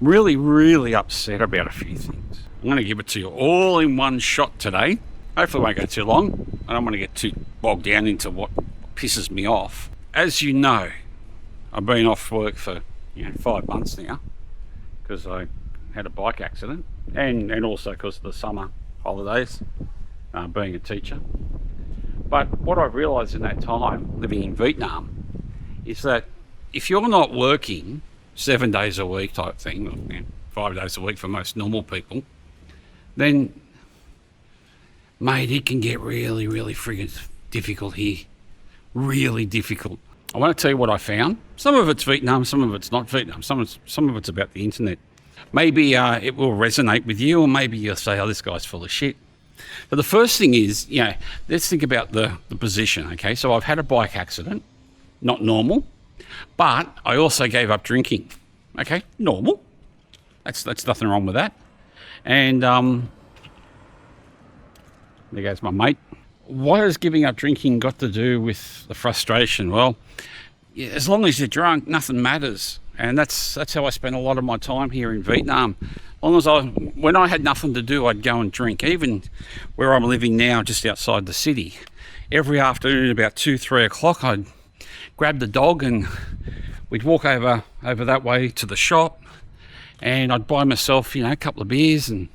really, really upset about a few things. I'm going to give it to you all in one shot today. Hopefully it won't go too long. I don't want to get too bogged down into what pisses me off. As you know, I've been off work for 5 months now because I had a bike accident and also because of the summer holidays, being a teacher. But what I realised in that time living in Vietnam is that if you're not working 7 days a week type thing, or 5 days a week for most normal people, then mate, it can get really, really friggin' difficult here. Really difficult. I want to tell you what I found. Some of it's Vietnam, some of it's not Vietnam, some of it's about the internet. Maybe it will resonate with you, or maybe you'll say, oh, this guy's full of shit. But the first thing is, let's think about the position, okay? So I've had a bike accident, not normal, but I also gave up drinking, okay? Normal. That's nothing wrong with that. And there goes my mate. What has giving up drinking got to do with the frustration? Well, as long as you're drunk, nothing matters. And that's how I spent a lot of my time here in Vietnam. When I had nothing to do, I'd go and drink. Even where I'm living now, just outside the city, every afternoon about 2-3 o'clock, I'd grab the dog and we'd walk over that way to the shop, and I'd buy myself, a couple of beers and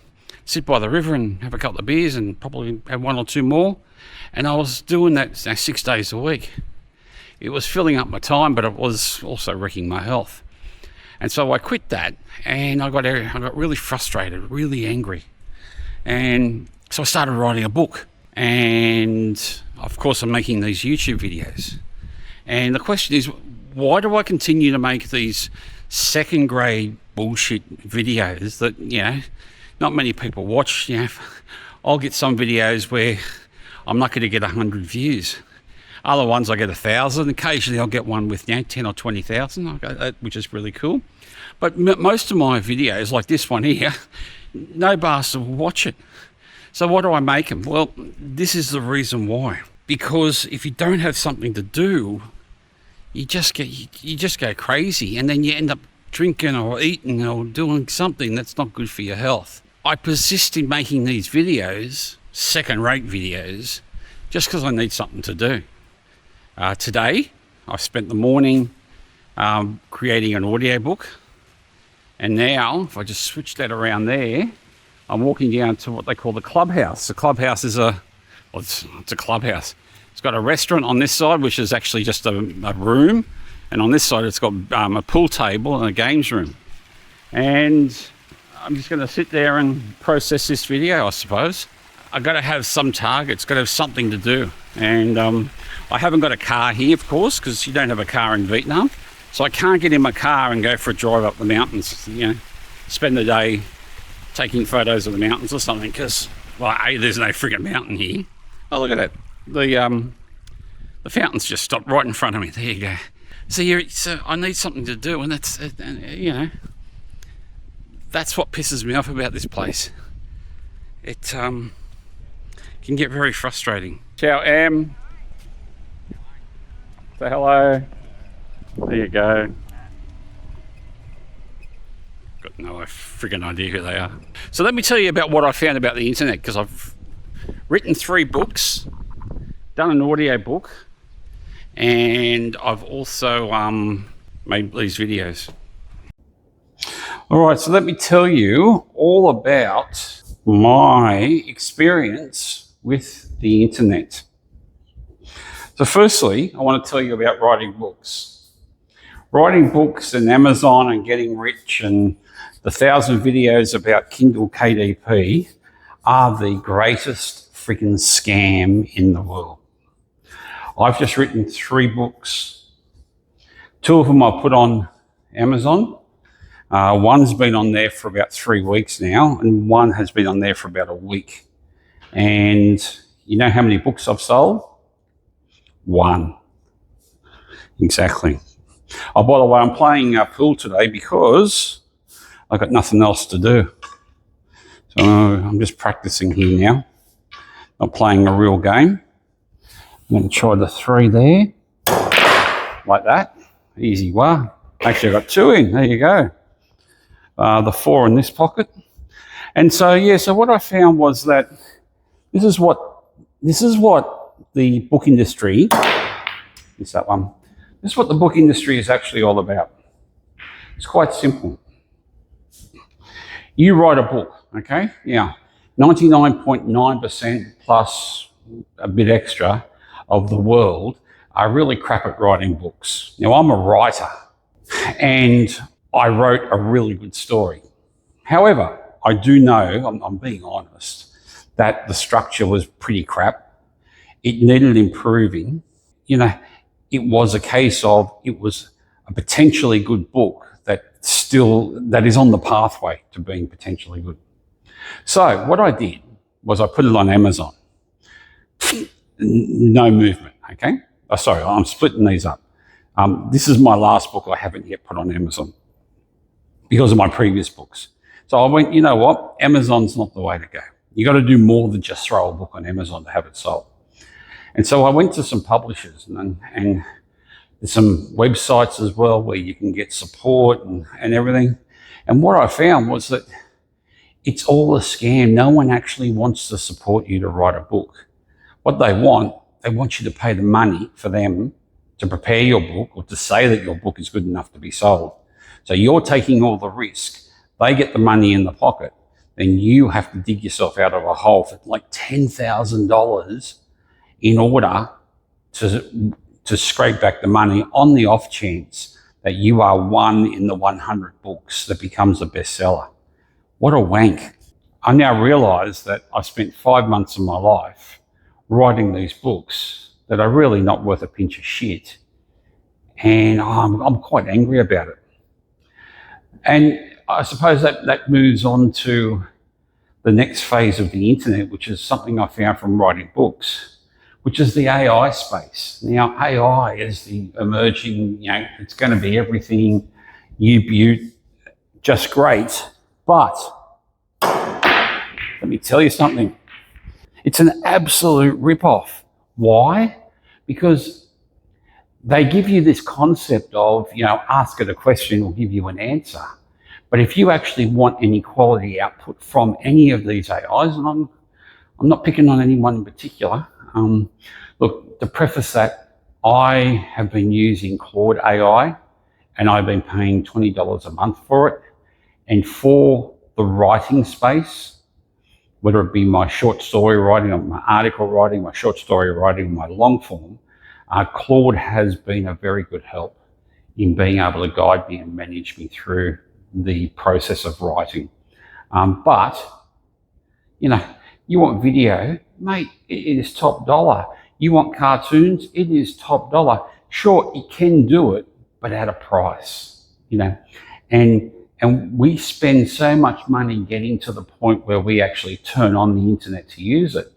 sit by the river and have a couple of beers and probably have 1 or 2 more. And I was doing that 6 days a week. It was filling up my time, but it was also wrecking my health. And so I quit that, and I got really frustrated, really angry. And so I started writing a book. And of course I'm making these YouTube videos. And the question is, why do I continue to make these second grade bullshit videos that, not many people watch? I'll get some videos where I'm not going to get 100 views. Other ones I get 1,000. Occasionally I'll get one with 10 or 20,000, which is really cool. But most of my videos, like this one here, no bastard will watch it. So why do I make them? Well, this is the reason why. Because if you don't have something to do, you just go crazy, and then you end up drinking or eating or doing something that's not good for your health. I persist in making these videos, second-rate videos, just because I need something to do. Today, I've spent the morning creating an audiobook, and now, if I just switch that around there, I'm walking down to what they call the clubhouse. The clubhouse is it's a clubhouse. It's got a restaurant on this side, which is actually just a room, and on this side it's got a pool table and a games room. And I'm just going to sit there and process this video, I suppose. I've got to have some targets, got to have something to do. And I haven't got a car here, of course, because you don't have a car in Vietnam. So I can't get in my car and go for a drive up the mountains, spend the day taking photos of the mountains or something, because, there's no friggin' mountain here. Oh, look at that. The fountain's just stopped right in front of me. There you go. So I need something to do, and that's what pisses me off about this place. It can get very frustrating. Ciao, Em. Say hello. There you go. Got no friggin' idea who they are. So let me tell you about what I found about the internet, because I've written 3 books, done an audio book, and I've also made these videos. All right, so let me tell you all about my experience with the internet. So firstly, I want to tell you about writing books. Writing books and Amazon and getting rich and the 1,000 videos about Kindle KDP are the greatest freaking scam in the world. I've just written 3 books. 2 of them I put on Amazon. One's been on there for about 3 weeks now, and one has been on there for about a week. And you know how many books I've sold? 1. Exactly. Oh, by the way, I'm playing pool today because I've got nothing else to do. So I'm just practicing here now. Not playing a real game. I'm going to try the 3 there. Like that. Easy one. Actually, I got 2 in. There you go. the 4 in this pocket. And so, yeah, so what I found was that this is what the book industry, is that one, this is what the book industry is actually all about. It's quite simple. You write a book, okay? Yeah, 99.9% plus a bit extra of the world are really crap at writing books. Now, I'm a writer and I wrote a really good story. However, I do know, I'm being honest, that the structure was pretty crap. It needed improving. You know, it was a case of, it was a potentially good book that is on the pathway to being potentially good. So what I did was I put it on Amazon. No movement, okay? Oh, sorry, I'm splitting these up. This is my last book I haven't yet put on Amazon because of my previous books. So I went, you know what? Amazon's not the way to go. You got to do more than just throw a book on Amazon to have it sold. And so I went to some publishers and there's some websites as well where you can get support and everything. And what I found was that it's all a scam. No one actually wants to support you to write a book. What they want you to pay the money for them to prepare your book or to say that your book is good enough to be sold. So you're taking all the risk. They get the money in the pocket. Then you have to dig yourself out of a hole for like $10,000 in order to scrape back the money on the off chance that you are one in the 100 books that becomes a bestseller. What a wank. I now realise that I spent 5 months of my life writing these books that are really not worth a pinch of shit. And I'm quite angry about it. And I suppose that moves on to the next phase of the internet, which is something I found from writing books, which is the AI space. Now, AI is the emerging, it's going to be everything, you just great. But let me tell you something. It's an absolute rip-off. Why? Because they give you this concept of, ask it a question, it'll give you an answer. But if you actually want any quality output from any of these AIs, and I'm not picking on anyone in particular, look, to preface that, I have been using Claude AI and I've been paying $20 a month for it. And for the writing space, whether it be my short story writing or my article writing, my short story writing, my long form, Claude has been a very good help in being able to guide me and manage me through the process of writing. But, you want video, mate, it is top dollar. You want cartoons, it is top dollar. Sure, it can do it, but at a price, And we spend so much money getting to the point where we actually turn on the internet to use it.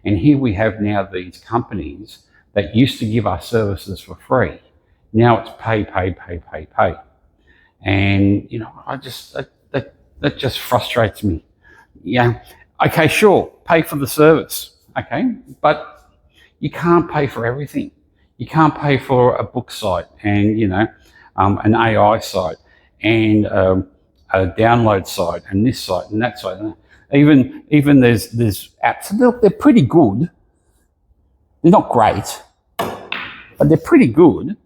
And here we have now these companies that used to give us services for free. Now it's pay. And, that just frustrates me. Yeah. Okay, sure, pay for the service. Okay. But you can't pay for everything. You can't pay for a book site and, an AI site and a download site and this site and that site. Even there's apps. They're pretty good. They're not great, but they're pretty good.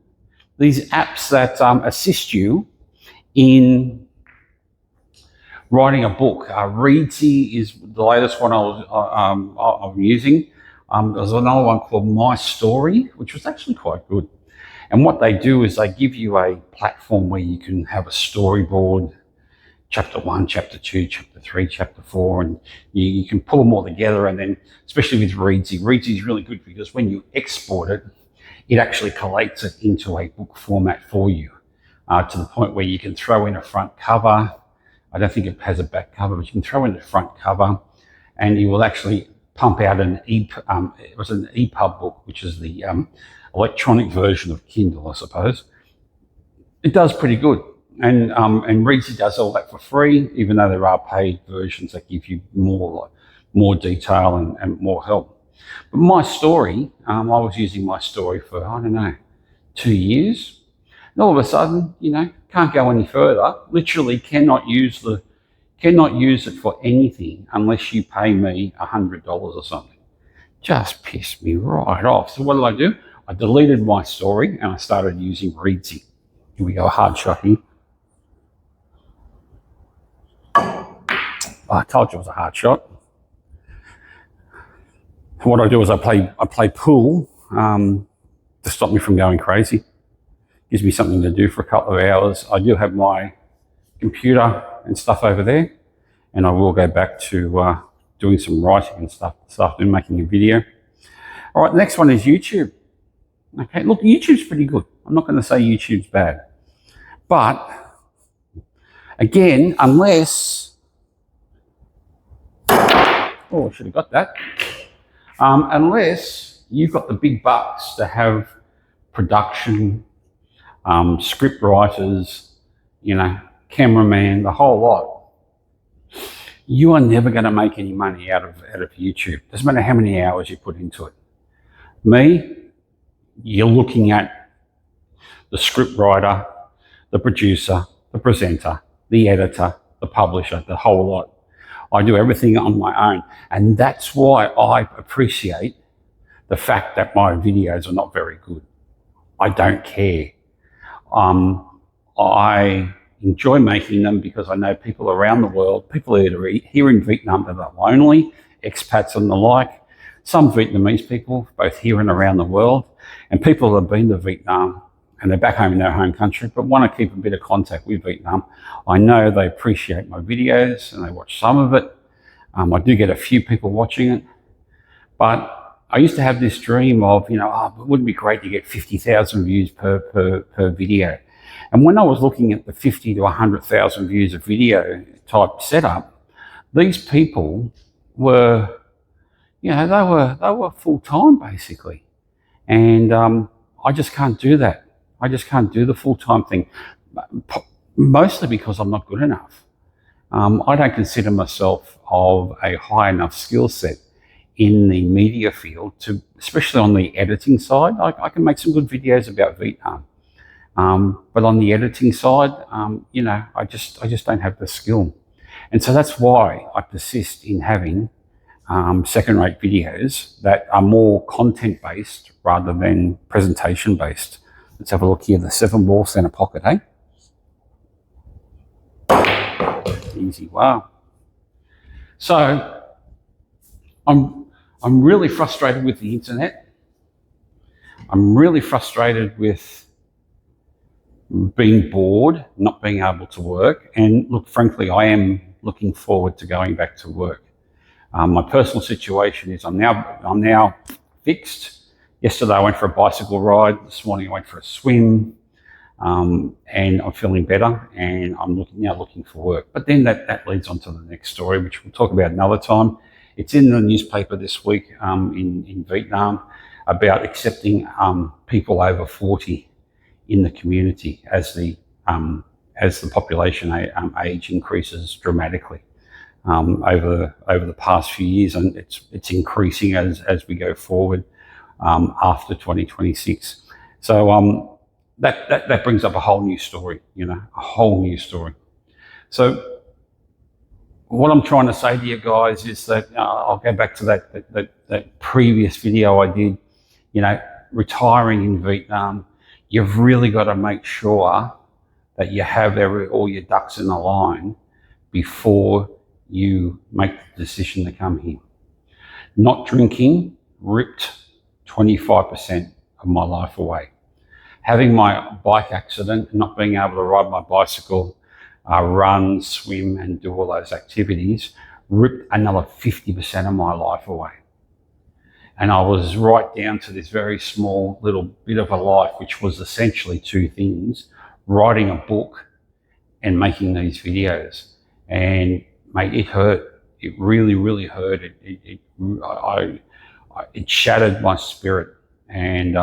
These apps that assist you in writing a book. Readsy is the latest one I'm using. There's another one called My Story, which was actually quite good. And what they do is they give you a platform where you can have a storyboard, chapter 1, chapter 2, chapter 3, chapter 4, and you can pull them all together. And then, especially with Readsy is really good because when you export it, it actually collates it into a book format for you, to the point where you can throw in a front cover. I don't think it has a back cover, but you can throw in the front cover and you will actually pump out an EPUB book, which is the electronic version of Kindle, I suppose. It does pretty good. And Readsy does all that for free, even though there are paid versions that give you more detail and more help. But My Story, I was using My Story for, 2 years. And all of a sudden, can't go any further. Literally cannot use it for anything unless you pay me $100 or something. Just pissed me right off. So what did? I deleted my story and I started using Reedsy. Here we go, hard shotting. I told you it was a hard shot. What I do is I play pool to stop me from going crazy. Gives me something to do for a couple of hours. I do have my computer and stuff over there, and I will go back to doing some writing and stuff this afternoon, making a video. All right, the next one is YouTube. Okay, look, YouTube's pretty good. I'm not going to say YouTube's bad. But, again, unless... Oh, I should have got that. Unless you've got the big bucks to have production, script writers, cameraman, the whole lot, you are never going to make any money out of YouTube. Doesn't matter how many hours you put into it. Me, you're looking at the script writer, the producer, the presenter, the editor, the publisher, the whole lot. I do everything on my own. And that's why I appreciate the fact that my videos are not very good. I don't care. I enjoy making them because I know people around the world, people that are here in Vietnam that are lonely, expats and the like, some Vietnamese people, both here and around the world, and people that have been to Vietnam and they're back home in their home country, but want to keep a bit of contact with Vietnam. I know they appreciate my videos and they watch some of it. I do get a few people watching it, but I used to have this dream of, it wouldn't be great to get 50,000 views per video. And when I was looking at the 50 to 100,000 views of video type setup, these people were, they were full time basically. And I just can't do that. I just can't do the full-time thing, mostly because I'm not good enough. I don't consider myself of a high enough skill set in the media field to, especially on the editing side. I can make some good videos about Vietnam, but on the editing side, I just don't have the skill, and so that's why I persist in having second-rate videos that are more content-based rather than presentation-based. Let's have a look here. The 7-ball center pocket, eh? Easy, wow. So I'm really frustrated with the internet. I'm really frustrated with being bored, not being able to work. And look, frankly, I am looking forward to going back to work. My personal situation is I'm now fixed. Yesterday I went for a bicycle ride. This morning I went for a swim, and I'm feeling better. And I'm looking for work. But then that leads on to the next story, which we'll talk about another time. It's in the newspaper this week in Vietnam about accepting people over 40 in the community as the population age increases dramatically. Over the past few years, and it's increasing as we go forward after 2026. So that brings up a whole new story, a whole new story. So what I'm trying to say to you guys is that I'll go back to that previous video I did. Retiring in Vietnam, you've really got to make sure that you have all your ducks in a line before you make the decision to come here. Not drinking ripped 25% of my life away. Having my bike accident, not being able to ride my bicycle, run, swim, and do all those activities, ripped another 50% of my life away. And I was right down to this very small little bit of a life, which was essentially two things: writing a book and making these videos. And mate, it hurt. It really, really hurt. It shattered my spirit. And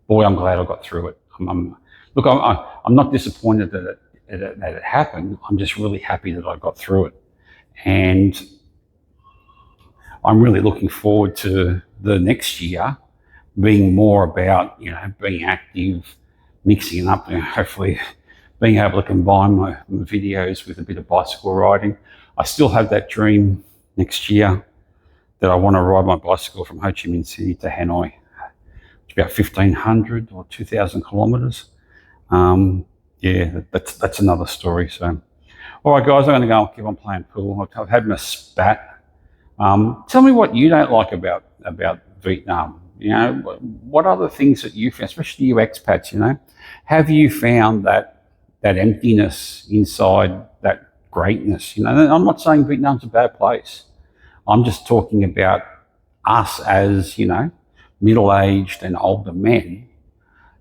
boy, I'm glad I got through it. I'm not disappointed that it happened. I'm just really happy that I got through it. And I'm really looking forward to the next year being more about, being active, mixing it up and hopefully being able to combine my videos with a bit of bicycle riding. I still have that dream next year that I want to ride my bicycle from Ho Chi Minh City to Hanoi. It's about 1,500 or 2,000 kilometres. Yeah, that's another story. So, all right, guys, I'm going to go and keep on playing pool. I've had my spat. Tell me what you don't like about Vietnam. You know, what other things that you found, especially you expats, you know, have you found that emptiness inside that greatness? You know, and I'm not saying Vietnam's a bad place. I'm just talking about us as, you know, middle-aged and older men,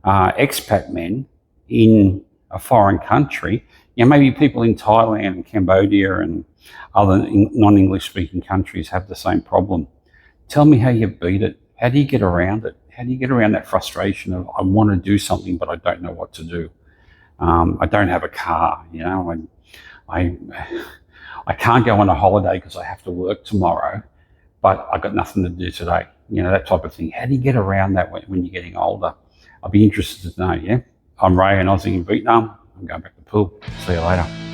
expat men in a foreign country. You know, maybe people in Thailand and Cambodia and other non-English speaking countries have the same problem. Tell me how you beat it. How do you get around it? How do you get around that frustration of, I want to do something, but I don't know what to do? I don't have a car, you know, I can't go on a holiday because I have to work tomorrow, but I've got nothing to do today. You know, that type of thing. How do you get around that when you're getting older? I'd be interested to know, yeah? I'm Ray, an Aussie in Vietnam. I'm going back to the pool. See you later.